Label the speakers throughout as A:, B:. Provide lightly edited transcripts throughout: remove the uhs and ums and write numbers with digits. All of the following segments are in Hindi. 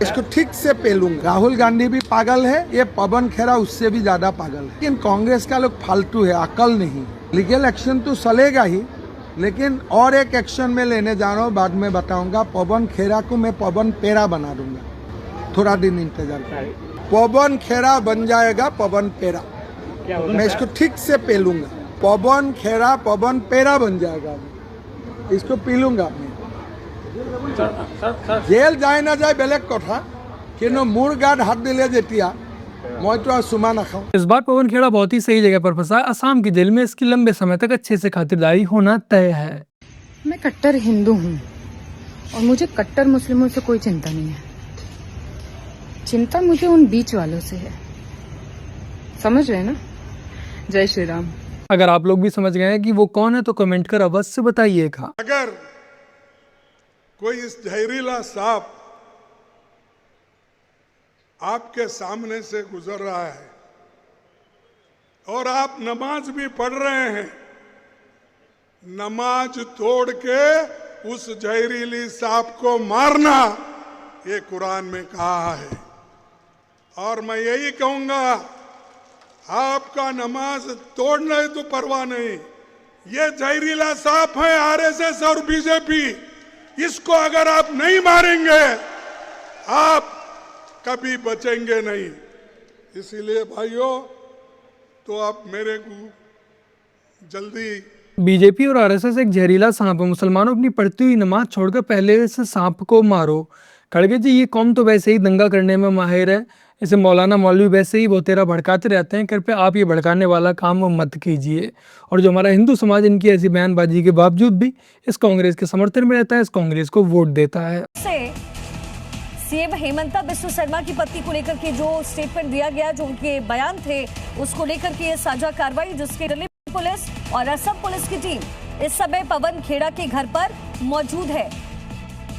A: इसको ठीक से पेलूंगा। राहुल गांधी भी पागल है, ये पवन खेरा उससे भी ज्यादा पागल है। लेकिन कांग्रेस का लोग फालतू है, अकल नहीं। लीगल एक्शन तो चलेगा ही, लेकिन और एक एक्शन में लेने जा रहा हूँ, बाद में बताऊंगा। पवन खेरा को मैं पवन पेरा बना दूंगा, थोड़ा दिन इंतजार करें। पवन खेरा बन जाएगा पवन पेरा, मैं इसको ठीक से पेलूंगा। पवन खेरा पवन पेरा बन जाएगा, इसको पीलूंगा मैं। जेल जाए ना जाए बेलेग कथा, किन्तु मोर गात हाथ दिले जेतिया मैं तो सुमा नाखाऊं।
B: इस बार पवन खेड़ा बहुत ही सही जगह पर फंसा। असम की जेल में इसकी लंबे समय तक अच्छे से खातिरदारी होना तय है।
C: मैं कट्टर हिंदू हूँ और मुझे कट्टर मुस्लिमों से कोई चिंता नहीं है। चिंता मुझे उन बीच वालों से है, समझ रहे ना? जय श्री राम।
B: अगर आप लोग भी समझ गए हैं कि वो कौन है तो कमेंट कर अवश्य बताइएगा।
D: अगर कोई इस जहरीला सांप आपके सामने से गुजर रहा है और आप नमाज भी पढ़ रहे हैं, नमाज तोड़ के उस जहरीली सांप को मारना, ये कुरान में कहा है। और मैं यही कहूंगा, आपका नमाज तोड़ना तो परवाह नहीं, ये जहरीला सांप है आरएसएस और बीजेपी, इसको अगर आप नहीं मारेंगे आप कभी बचेंगे नहीं। इसीलिए भाइयों, तो आप मेरे को जल्दी।
B: बीजेपी और आरएसएस एक जहरीला सांप है। मुसलमानों अपनी पढ़ती हुई नमाज छोड़कर पहले से सांप को मारो। खड़गे जी, ये कौम तो वैसे ही दंगा करने में माहिर है। इसे मौलाना मौलवी वैसे ही वो तेरा भड़काते रहते हैं। कृपया आप ये भड़काने वाला काम मत कीजिए। और जो हमारा हिंदू समाज इनकी ऐसी बयानबाजी के बावजूद भी इस कांग्रेस के समर्थन में रहता है, इस कांग्रेस को वोट देता है।
E: सीएम हेमंता बिस्वा शर्मा की पत्नी को लेकर के जो स्टेटमेंट दिया गया, जो उनके बयान थे, उसको लेकर के ये साझा कार्रवाई, जिसके दिल्ली पुलिस और असम पुलिस की टीम इस समय पवन खेड़ा के घर पर मौजूद है।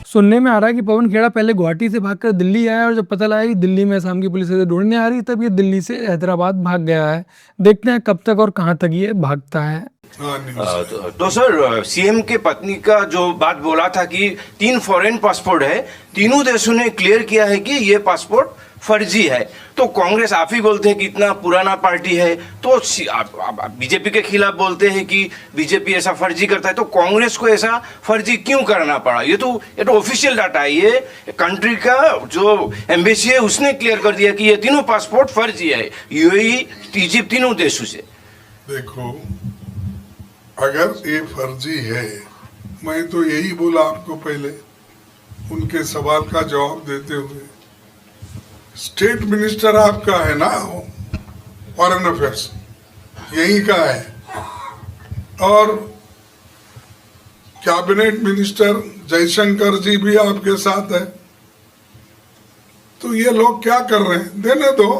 B: सुनने में आ रहा है कि पवन खेड़ा पहले गुवाहाटी से भागकर दिल्ली आया और जब पता लगा कि दिल्ली में असम की पुलिस इसे ढूंढने आ रही, तब ये दिल्ली से हैदराबाद भाग गया है। देखते हैं कब तक और कहां तक ये भागता है।
F: तो सर, सीएम के पत्नी का जो बात बोला था कि 3 फॉरेन पासपोर्ट है, तीनों देशों ने क्लियर किया है कि ये पासपोर्ट फर्जी है। तो कांग्रेस आप ही बोलते हैं कि इतना पुराना पार्टी है, तो बीजेपी के खिलाफ बोलते हैं कि बीजेपी ऐसा फर्जी करता है, तो कांग्रेस को ऐसा फर्जी क्यों करना पड़ा? ये तो ऑफिशियल डाटा है, ये कंट्री का जो एम्बेसी है उसने क्लियर कर दिया कि ये तीनों पासपोर्ट फर्जी है, यूएई, इजिप्ट, तीनों देशों से।
D: देखो, अगर ये फर्जी है, मैं तो यही बोला आपको पहले उनके सवाल का जवाब देते हुए, स्टेट मिनिस्टर आपका है ना, फॉरेन अफेयर्स यही का है, और कैबिनेट मिनिस्टर जयशंकर जी भी आपके साथ है। तो ये लोग क्या कर रहे हैं? देने दो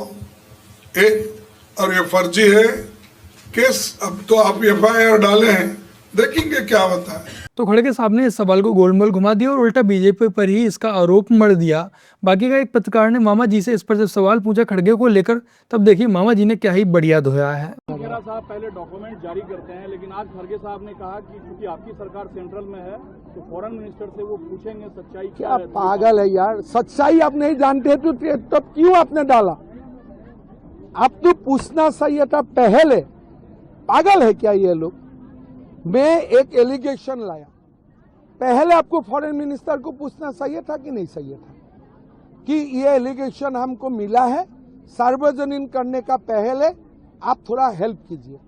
D: और ये फर्जी है केस, अब तो आप एफआईआर डाले हैं, देखेंगे क्या होता है।
B: तो खड़गे साहब ने इस सवाल को गोलमोल घुमा दिया और उल्टा बीजेपी पर ही इसका आरोप मढ़ दिया। बाकी का एक पत्रकार ने मामा जी से इस पर जब सवाल पूछा खड़गे को लेकर, तब देखिए मामा जी ने क्या ही बढ़िया धोया है।
G: खड़गे साहब पहले डॉक्यूमेंट जारी करते हैं, लेकिन आज खड़गे साहब ने कहा कि क्योंकि आपकी सरकार सेंट्रल में है तो फॉरेन मिनिस्टर से वो पूछेंगे सच्चाई क्या है।
A: पागल है यार, सच्चाई आप नहीं जानते तो तब क्यों आपने डाला? आप तो पूछना चाहिए था पहले। पागल है क्या ये लोग? मैं एक एलिगेशन लाया, पहले आपको फॉरेन मिनिस्टर को पूछना चाहिए था कि नहीं चाहिए था कि ये एलिगेशन हमको मिला है, सार्वजनिक करने का पहले आप थोड़ा हेल्प कीजिए।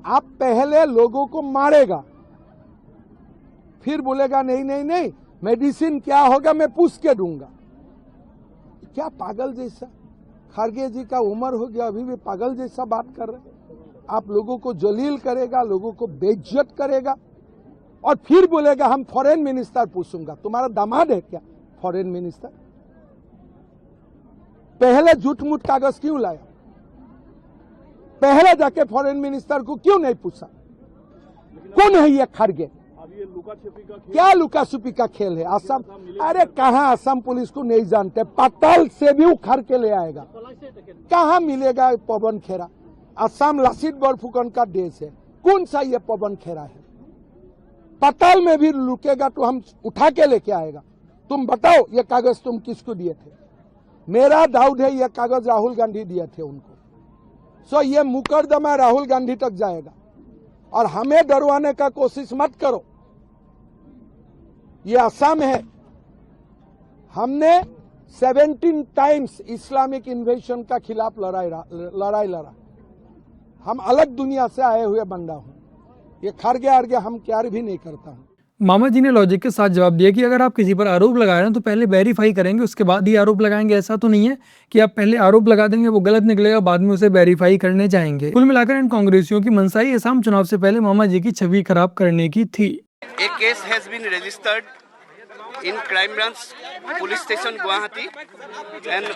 A: आप पहले लोगों को मारेगा, फिर बोलेगा नहीं नहीं नहीं मेडिसिन क्या होगा मैं पूछ के दूंगा। क्या पागल जैसा? खड़गे जी का उम्र हो गया, अभी भी पागल जैसा बात कर रहे हैं। आप लोगों को जलील करेगा, लोगों को बेइज्जत करेगा और फिर बोलेगा हम फॉरेन मिनिस्टर पूछूंगा। तुम्हारा दामाद है क्या फॉरेन मिनिस्टर? पहले झूठ मूठ कागज क्यों लाया? पहले जाके फॉरेन मिनिस्टर को क्यों नहीं पूछा? कौन है ये खड़गे? क्या लुका छुपी का खेल है? असम, अरे कहां असम पुलिस को नहीं जानते, पाताल से भी उखाड़ के ले आएगा। कहां मिलेगा पवन खेरा? असम लासित बरफुकन का देश है, कौन सा ये पवन खेरा है? पाताल में भी लुकेगा तो हम उठा के लेके आएगा। तुम बताओ ये कागज तुम किसको दिए थे? मेरा डाउट है ये कागज राहुल गांधी दिए थे उनको। सो ये मुकदमा राहुल गांधी तक जाएगा और हमें डरवाने का कोशिश मत करो। ये असम है, हमने 17 टाइम्स इस्लामिक इन्वेशन का खिलाफ लड़ाई लड़ा। हम अलग दुनिया से आए हुए बंदा हूं। ये खरगे आरगे हम क्यार भी नहीं करता हूं।
B: मामा जी ने लॉजिक के साथ जवाब दिया कि अगर आप किसी पर आरोप लगा रहे हैं तो पहले वेरीफाई करेंगे, उसके बाद ही आरोप लगाएंगे। ऐसा तो नहीं है कि आप पहले आरोप लगा देंगे, वो गलत निकलेगा, बाद में उसे वेरीफाई करने जाएंगे। कुल मिलाकर इन कांग्रेसियों की मंशाई असम चुनाव से पहले मामा जी की छवि खराब करने की थी।
H: A case has been registered in Crime Branch Police Station Guwahati and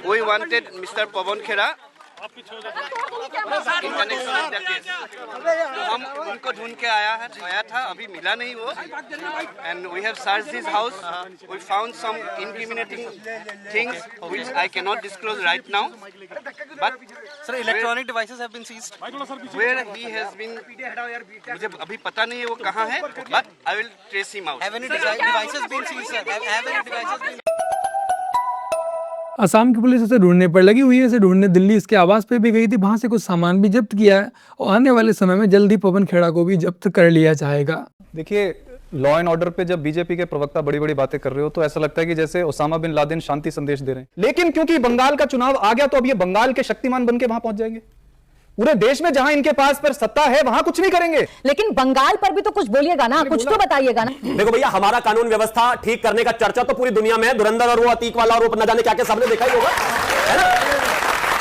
H: we wanted Mr. Pawan Khera in connection with the case. तो हम उनको ढूंढ के आया था, अभी मिला नहीं वो, and we have searched his house. We found some incriminating things which I cannot disclose right now. But
I: sir, electronic devices have been seized.
H: Where he has been, मुझे अभी पता नहीं है वो कहाँ है, but I will trace him out.
I: Have any devices been seized, sir? Have any devices been?
B: Assam की पुलिस इसे ढूंढने पर लगी हुई है। इसे ढूंढने दिल्ली इसके आवास पे भी गई थी, वहां से कुछ सामान भी जब्त किया है और आने वाले समय में जल्दी पवन खेड़ा को भी जब्त कर लिया जाएगा।
J: देखिए, लॉ एंड ऑर्डर पे जब बीजेपी के प्रवक्ता बड़ी बड़ी बातें कर रहे हो तो ऐसा लगता है कि जैसे ओसामा बिन लादेन शांति संदेश दे रहे हैं। लेकिन क्योंकि बंगाल का चुनाव आ गया तो अब ये बंगाल के शक्तिमान बन के वहां पहुंच जाएंगे। पूरे देश में जहां इनके पास पर सत्ता है वहां कुछ नहीं करेंगे।
E: लेकिन बंगाल पर भी तो कुछ बोलिएगा ना, कुछ तो बताइएगा ना।
K: देखो भैया, हमारा कानून व्यवस्था ठीक करने का चर्चा तो पूरी दुनिया में है। धुरंधर और वो अतीक वाला और न जाने क्या क्या सबने देखा ही होगा, है ना?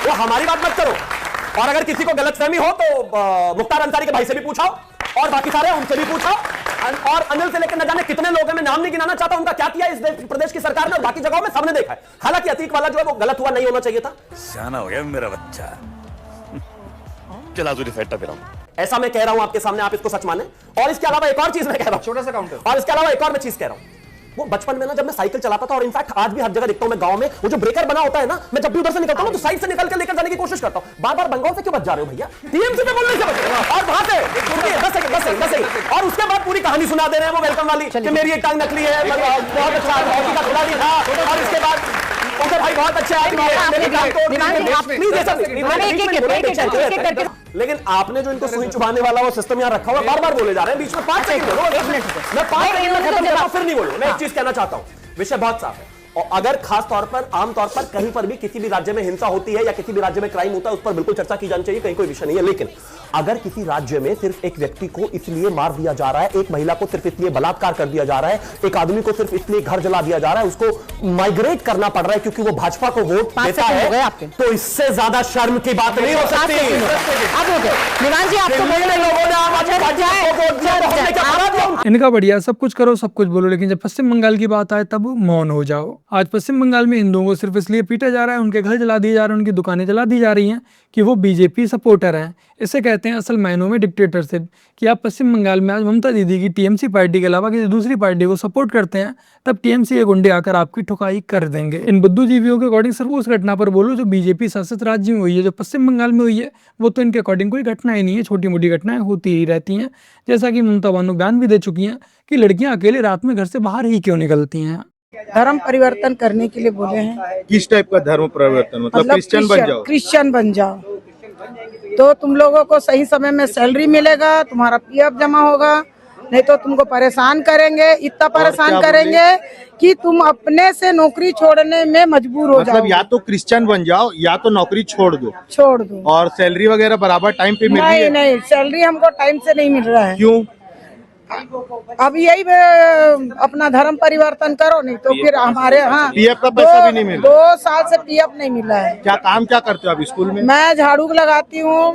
K: वो हमारी बात मत करो। और अगर किसी को गलतफहमी हो तो मुख्तार अंसारी के भाई से भी पूछाओ और बाकी सारे उनसे भी पूछाओ। और अनिल से लेकर न जाने कितने लोग हैं, मैं नाम नहीं गिनाना चाहता उनका क्या किया इस प्रदेश की सरकार ने और बाकी जगहों में सबने देखा है। हालांकि अतीक वाला जो है वो गलत हुआ, नहीं होना चाहिए था।
L: सियाना हो गया मेरा बच्चा। चला
K: ऐसा मैं कह रहा हूं आपके सामने, आप इसको सच माने। और इसके अलावा एक और चीज मैं कह रहा हूं,
J: छोटा सा काउंटर,
K: और इसके अलावा एक और मैं चीज कह रहा हूं। वो बचपन में ना जब मैं साइकिल चलाता था, और इनफैक्ट आज भी हर जगह देखता हूं मैं गांव में, वो जो ब्रेकर बना होता है ना, मैं जब भी उधर से निकलता हूं तो साइड से निकल के लेकर जाने की कोशिश करता हूं। बार बार बंगाल से क्यों बच जा रहे हो भैया? टीएमसी पे बोलने से बच। और वहां से 10 सेकंड और उसके बाद पूरी कहानी सुना दे रहे हैं वो वेलकम वाली कि मेरी एक टांग नकली है, बहुत अच्छा हॉकी का खिलाड़ी था, और इसके बाद ओके भाई बहुत अच्छा है, मेरे काम को प्लीज ऐसा नहीं। लेकिन आपने जो इनको सुई चुभाने वाला वो सिस्टम यहाँ रखा हुआ, बार बार बोले जा रहे हैं। बीच में 5 सेकंड, मैं 5 सेकंड में खत्म कर रहा हूं, फिर नहीं बोलूं। मैं एक चीज कहना चाहता हूं, विषय बहुत साफ है। और अगर खास तौर पर आम तौर पर कहीं पर भी किसी भी राज्य में हिंसा होती है या किसी भी राज्य में क्राइम होता है, उस पर बिल्कुल चर्चा की जानी चाहिए, कहीं कोई विषय नहीं है। लेकिन अगर किसी राज्य में सिर्फ एक व्यक्ति को इसलिए मार दिया जा रहा है, एक महिला को सिर्फ इसलिए बलात्कार कर दिया जा रहा है, एक आदमी को सिर्फ इसलिए घर जला दिया जा रहा है, उसको माइग्रेट करना पड़ रहा है क्योंकि वो भाजपा को वोट देता है, तो इससे ज्यादा शर्म की बात नहीं हो सकती।
B: इनका बढ़िया सब कुछ करो, सब कुछ बोलो, लेकिन जब पश्चिम बंगाल की बात आए तब मौन हो जाओ। आज पश्चिम बंगाल में हिंदुओं को सिर्फ इसलिए पीटा जा रहा है, उनके घर जला दिए जा रहे हैं, उनकी दुकानें जला दी जा रही हैं कि वो बीजेपी सपोर्टर हैं। इसे कहते हैं असल मायनों में डिक्टेटरशिप, कि आप पश्चिम बंगाल में आज ममता दीदी की टीएमसी पार्टी के अलावा किसी दूसरी पार्टी को सपोर्ट करते हैं, तब टीएमसी के गुंडे आकर आपकी ठुकाई कर देंगे। इन बुद्धिजीवियों के अकॉर्डिंग सिर्फ उस घटना पर बोलो जो बीजेपी शासित राज्य में हुई है। जो पश्चिम बंगाल में हुई है वो तो इनके अकॉर्डिंग कोई घटना ही नहीं है, छोटी मोटी घटनाएं होती ही रहती हैं। जैसा कि ममता बानो बयान भी दे चुकी हैं कि लड़कियां अकेले रात में घर से बाहर ही क्यों निकलती हैं।
M: धर्म परिवर्तन करने के लिए बोले हैं।
N: किस टाइप का धर्म परिवर्तन? मतलब क्रिश्चियन बन जाओ।
M: क्रिश्चियन बन जाओ तो तुम लोगों को सही समय में सैलरी मिलेगा, तुम्हारा पीएफ जमा होगा, नहीं तो तुमको परेशान करेंगे, इतना परेशान करेंगे कि तुम अपने से नौकरी छोड़ने में मजबूर हो जाओ।
N: मतलब या तो क्रिश्चियन बन जाओ या तो नौकरी छोड़ दो। और सैलरी वगैरह बराबर टाइम पे मिल रही है?
M: नहीं, सैलरी हमको टाइम से नहीं मिल रहा है।
N: क्यों?
M: अब यही अपना धर्म परिवर्तन करो, नहीं तो फिर हमारे यहाँ
N: पीएफ का पैसा भी नहीं मिल रहा।
M: 2 साल से पीएफ नहीं मिल रहा है।
N: क्या क्या करते हो आप स्कूल में?
M: मैं झाड़ू लगाती हूँ,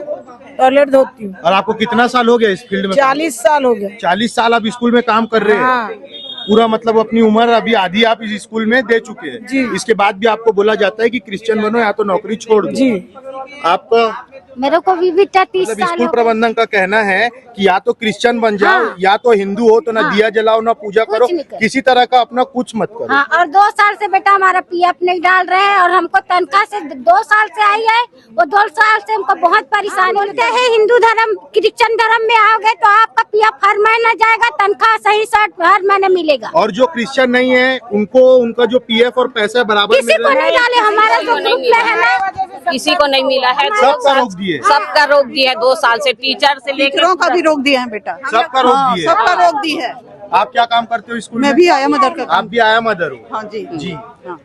M: टॉयलेट धोती हूँ।
N: और आपको कितना साल हो गया इस फील्ड में?
M: 40 साल हो गया।
N: 40 साल आप स्कूल में काम कर रहे हैं? पूरा मतलब अपनी उम्र अभी आधी आप इस स्कूल में दे चुके हैं। इसके बाद भी आपको बोला जाता है कि क्रिश्चियन बनो या तो नौकरी छोड़ दो। आपका
O: मेरे को भी बीता 30
N: मतलब
O: साल
N: स्कूल
O: हो गए।
N: प्रबंधन का कहना है कि या तो क्रिश्चियन बन जाओ,
O: हाँ।
N: या तो हिंदू हो तो ना
O: हाँ।
N: दिया जलाओ ना पूजा
O: कुछ
N: करो,
O: नहीं करो।
N: किसी तरह का अपना कुछ मत करो।
O: हाँ, और 2 साल से बेटा हमारा पीएफ नहीं डाल रहे हैं और हमको तनख्वाह से 2 साल से आई है, वो 2 साल से हमको बहुत परेशानी बोलते हैं हिंदू धर्म क्रिश्चियन धर्म में आओगे तो आपका पीएफ हर महीना जाएगा, तनख्वाह सही से हर महीने मिलेगा।
N: और जो क्रिश्चियन नहीं है उनको उनका जो पीएफ और पैसा बराबर
O: किसी को नहीं डाले, हमारा जो ग्रुप में है ना
P: किसी को नहीं मिला है।
N: सबका रोक दिए,
P: सबका रोक दिया है 2 साल से, टीचर से लेकर
M: का भी रोक दिया है बेटा,
N: सबका रोक दिए।
M: सबका रोक दी है।
N: आप क्या काम करते हो स्कूल में?
M: मैं भी आया मदर का
N: आप भी आया मदर हो?
M: हाँ जी
N: जी।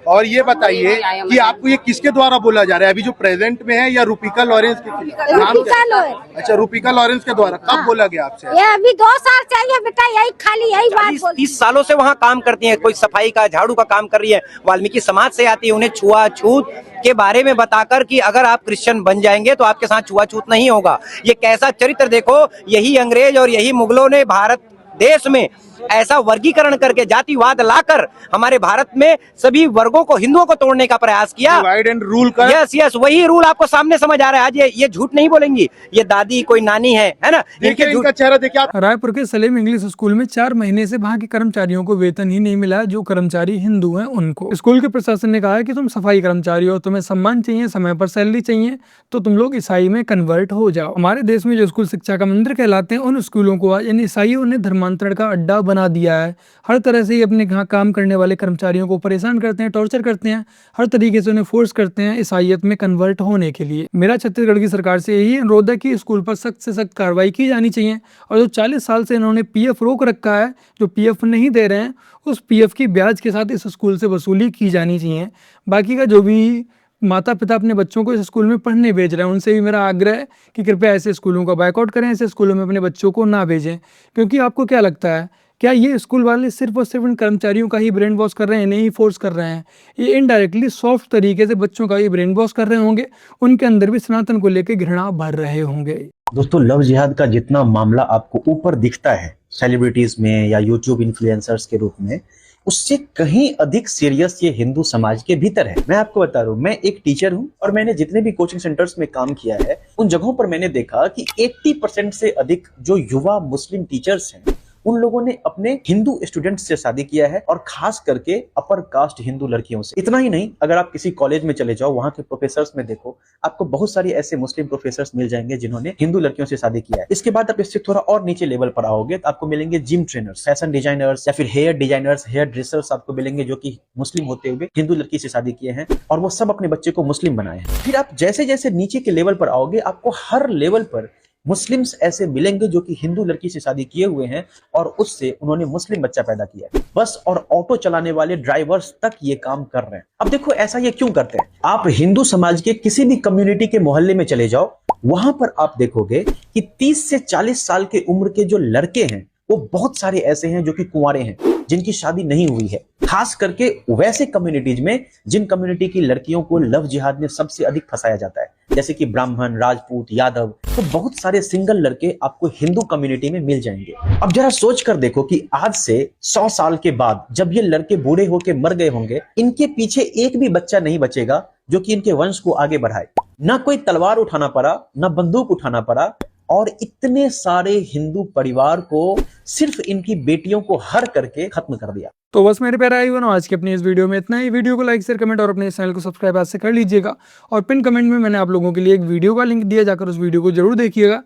N: और ये बताइए कि आपको ये किसके द्वारा बोला जा रहा है, अभी जो प्रेजेंट में है या रूपिका लॉरेंस के नाम
O: रूपिका
N: क्या?
O: लॉरेंस।
N: अच्छा, रूपिका लॉरेंस के द्वारा कब बोला गया आपसे?
O: ये अभी 2 साल से आई है बेटा, यही खाली यही बात बोलती
Q: 30 सालों से वहाँ काम करती हैं, कोई सफाई का झाड़ू का काम कर रही है, वाल्मीकि समाज से आती है, उन्हें छुआछूत के बारे में बताकर कि अगर आप क्रिश्चियन बन जाएंगे तो आपके साथ छुआछूत नहीं होगा। ये कैसा चरित्र देखो, यही अंग्रेज और यही मुगलों ने भारत देश में ऐसा वर्गीकरण करके जातिवाद लाकर हमारे भारत में सभी वर्गों को, हिंदुओं को तोड़ने का प्रयास किया।
N: डिवाइड एंड रूल का।
Q: यस यस, वही रूल आपको सामने समझ आ रहा है। आज ये झूठ नहीं बोलेंगी, ये दादी कोई नानी है ना।
N: देखिए इनका चेहरा देखिए आप।
B: रायपुर के सलेम इंग्लिश स्कूल में 4 महीने से वहां के कर्मचारियों को वेतन ही नहीं मिला है, जो कर्मचारी हिंदू हैं उनको। स्कूल के प्रशासन ने कहा है कि तुम सफाई कर्मचारी हो, तुम्हें सम्मान चाहिए, समय पर सैलरी चाहिए, तो तुम लोग ईसाई में कन्वर्ट हो जाओ। हमारे देश में जो स्कूल शिक्षा का मंदिर कहलाते हैं, उन स्कूलों को आज इन ईसाइयों ने धर्मांतरण का अड्डा बना दिया है। हर तरह से ये अपने यहाँ काम करने वाले कर्मचारियों को परेशान करते हैं, टॉर्चर करते हैं, हर तरीके से उन्हें फोर्स करते हैं ईसाइयत में कन्वर्ट होने के लिए। मेरा छत्तीसगढ़ की सरकार से यही अनुरोध है कि स्कूल पर सख्त से सख्त कार्रवाई की जानी चाहिए, और जो 40 साल से इन्होंने पीएफ रोक रखा है, जो पीएफ नहीं दे रहे हैं, उस पीएफ की ब्याज के साथ इस स्कूल से वसूली की जानी चाहिए। बाकी का जो भी माता पिता अपने बच्चों को इस स्कूल में पढ़ने भेज रहे हैं, उनसे भी मेरा आग्रह है कि कृपया ऐसे स्कूलों का बायकॉट करें, ऐसे स्कूलों में अपने बच्चों को ना भेजें। क्योंकि आपको क्या लगता है, क्या ये स्कूल वाले सिर्फ और सिर्फ इन कर्मचारियों का ही ब्रेन वॉश कर रहे हैं, नहीं फोर्स कर रहे हैं? ये इनडायरेक्टली सॉफ्ट तरीके से बच्चों का ही ब्रेन वॉश कर रहे होंगे, उनके अंदर भी सनातन को लेकर घृणा भर रहे होंगे।
R: दोस्तों, लव जिहाद का जितना मामला आपको ऊपर दिखता है सेलिब्रिटीज में या यूट्यूब इन्फ्लुएंसर्स के रूप में, उससे कहीं अधिक सीरियस ये हिंदू समाज के भीतर है। मैं आपको बता रहा हूँ, मैं एक टीचर हूँ और मैंने जितने भी कोचिंग सेंटर्स में काम किया है, उन जगहों पर मैंने देखा कि 80% से अधिक जो युवा मुस्लिम टीचर्स हैं, उन लोगों ने अपने हिंदू स्टूडेंट्स से शादी किया है, और खास करके अपर कास्ट हिंदू लड़कियों से। इतना ही नहीं, अगर आप किसी कॉलेज में चले जाओ, वहां के प्रोफेसर्स में देखो, आपको बहुत सारे ऐसे मुस्लिम प्रोफेसर्स मिल जाएंगे जिन्होंने हिंदू लड़कियों से शादी किया है। इसके बाद आप इससे थोड़ा और नीचे लेवल पर आओगे तो आपको मिलेंगे जिम ट्रेनर्स, फैशन डिजाइनर्स या फिर हेयर डिजाइनर्स, हेयर ड्रेसर्स आपको मिलेंगे जो कि मुस्लिम होते हुए हिंदू लड़की से शादी किए हैं, और वो सब अपने बच्चे को मुस्लिम बनाए हैं। फिर आप जैसे जैसे नीचे के लेवल पर आओगे, आपको हर लेवल पर मुस्लिम्स ऐसे मिलेंगे जो कि हिंदू लड़की से शादी किए हुए हैं और उससे उन्होंने मुस्लिम बच्चा पैदा किया है। बस और ऑटो चलाने वाले ड्राइवर्स तक ये काम कर रहे हैं। अब देखो ऐसा ये क्यों करते हैं? आप हिंदू समाज के किसी भी कम्युनिटी के मोहल्ले में चले जाओ, वहां पर आप देखोगे कि 30 से 40 साल के उम्र के जो लड़के हैं, वो बहुत सारे ऐसे हैं जो कि कुंवारे हैं, जिनकी शादी नहीं हुई है। खास करके वैसे कम्युनिटीज में जिन कम्युनिटी की लड़कियों को लव जिहाद में सबसे अधिक फंसाया जाता है, जैसे कि ब्राह्मण, राजपूत, यादव, तो बहुत सारे सिंगल लड़के आपको हिंदू कम्युनिटी में मिल जाएंगे। अब जरा सोच कर देखो कि आज से 100 साल के बाद जब ये लड़के बूढ़े होके मर गए होंगे, इनके पीछे एक भी बच्चा नहीं बचेगा जो कि इनके वंश को आगे बढ़ाए। ना कोई तलवार उठाना पड़ा, ना बंदूक उठाना पड़ा, और इतने सारे हिंदू परिवार को सिर्फ इनकी बेटियों को हर करके खत्म कर दिया।
B: तो बस मेरे प्यारे भाई बहनों, आज की अपनी इस वीडियो में इतना ही। वीडियो को लाइक, शेयर, कमेंट और अपने चैनल को सब्सक्राइब आज से कर लीजिएगा। और पिन कमेंट में मैंने आप लोगों के लिए एक वीडियो का लिंक दिया, जाकर उस वीडियो को जरूर देखिएगा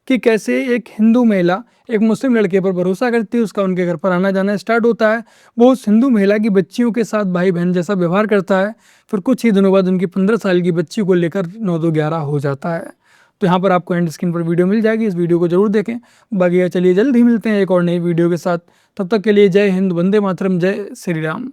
B: कि कैसे एक हिंदू महिला एक मुस्लिम लड़के पर भरोसा करती है, उसका उनके घर पर आना जाना स्टार्ट होता है, वो उस हिंदू महिला की बच्चियों के साथ भाई बहन जैसा व्यवहार करता है, फिर कुछ ही दिनों बाद उनकी 15 साल की बच्ची को लेकर 9-2-11 हो जाता है। तो यहाँ पर आपको एंड स्क्रीन पर वीडियो मिल जाएगी, इस वीडियो को जरूर देखें। बाकी चलिए जल्द ही मिलते हैं एक और नई वीडियो के साथ, तब तक के लिए जय हिंद, वंदे मातरम, जय श्री राम।